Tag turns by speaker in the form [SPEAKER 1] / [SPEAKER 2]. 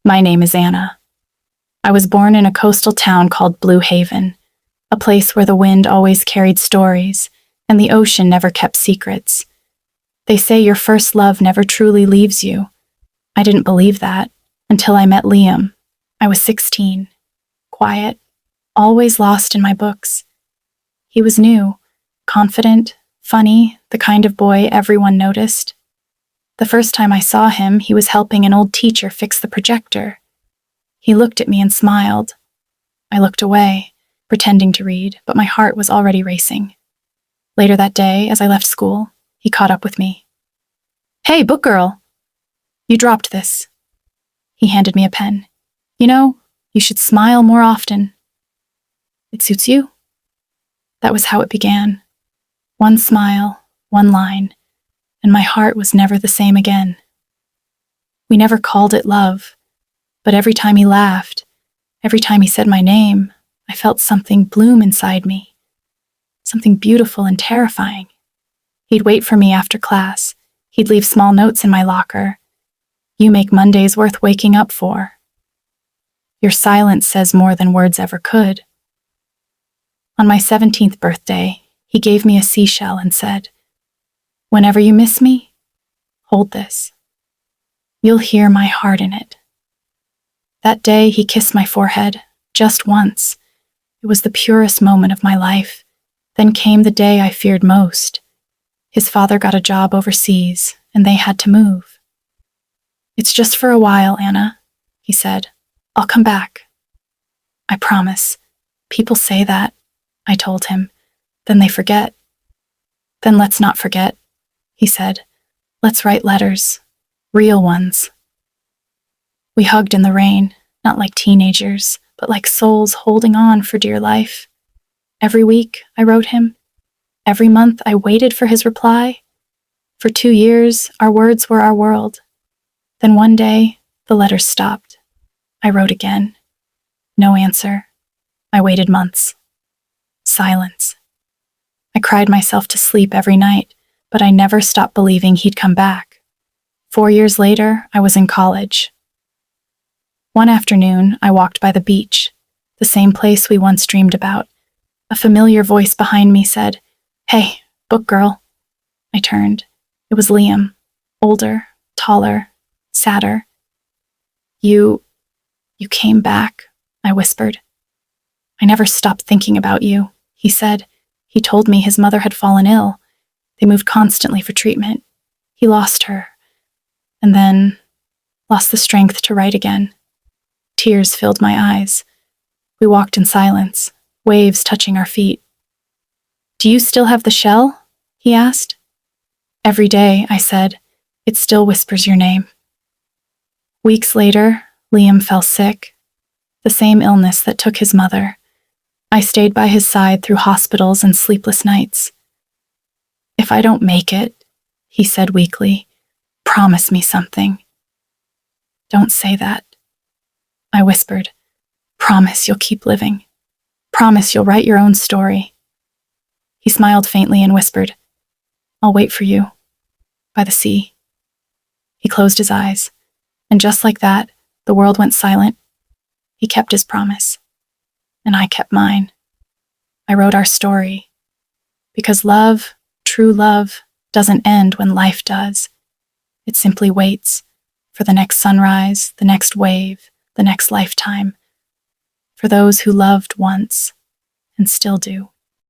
[SPEAKER 1] My name is Anna. I was born in a coastal town called Blue Haven, a place where the wind always carried stories and the ocean never kept secrets. They say your first love never truly leaves you. I didn't believe that until I met Liam. I was 16, quiet, always lost in my books. He was new, confident, funny, the kind of boy everyone noticed. The first time I saw him, he was helping an old teacher fix the projector. He looked at me and smiled. I looked away, pretending to read, but my heart was already racing. Later that day, as I left school, he caught up with me. "Hey, book girl! You dropped this." He handed me a pen. "You know, you should smile more often." "It suits you?" That was how it began. One smile, one line, and my heart was never the same again. We never called it love, but every time he laughed, every time he said my name, I felt something bloom inside me. Something beautiful and terrifying. He'd wait for me after class. He'd leave small notes in my locker. "You make Mondays worth waking up for. Your silence says more than words ever could." On my 17th birthday, he gave me a seashell and said, "Whenever you miss me, hold this. You'll hear my heart in it." That day, he kissed my forehead, just once. It was the purest moment of my life. Then came the day I feared most. His father got a job overseas, and they had to move. "It's just for a while, Anna," he said. "I'll come back. I promise. People say that," I told him. "Then they forget." "Then let's not forget," he said. "Let's write letters. Real ones." We hugged in the rain, not like teenagers, but like souls holding on for dear life. Every week, I wrote him. Every month, I waited for his reply. For 2 years, our words were our world. Then one day, the letters stopped. I wrote again. No answer. I waited months. Silence. I cried myself to sleep every night, but I never stopped believing he'd come back. 4 years later, I was in college. One afternoon, I walked by the beach, the same place we once dreamed about. A familiar voice behind me said, "Hey, book girl." I turned. It was Liam, older, taller, sadder. You came back," I whispered. "I never stopped thinking about you," he said. He told me his mother had fallen ill. They moved constantly for treatment. He lost her, and then lost the strength to write again. Tears filled my eyes. We walked in silence, waves touching our feet. "Do you still have the shell?" he asked. "Every day," I said. "It still whispers your name." Weeks later, Liam fell sick, the same illness that took his mother. I stayed by his side through hospitals and sleepless nights. "If I don't make it," he said weakly, "promise me something." "Don't say that," I whispered. "Promise you'll keep living. Promise you'll write your own story." He smiled faintly and whispered, "I'll wait for you, by the sea." He closed his eyes, and just like that, the world went silent. He kept his promise, and I kept mine. I wrote our story, because love, true love, doesn't end when life does. It simply waits for the next sunrise, the next wave, the next lifetime, for those who loved once and still do.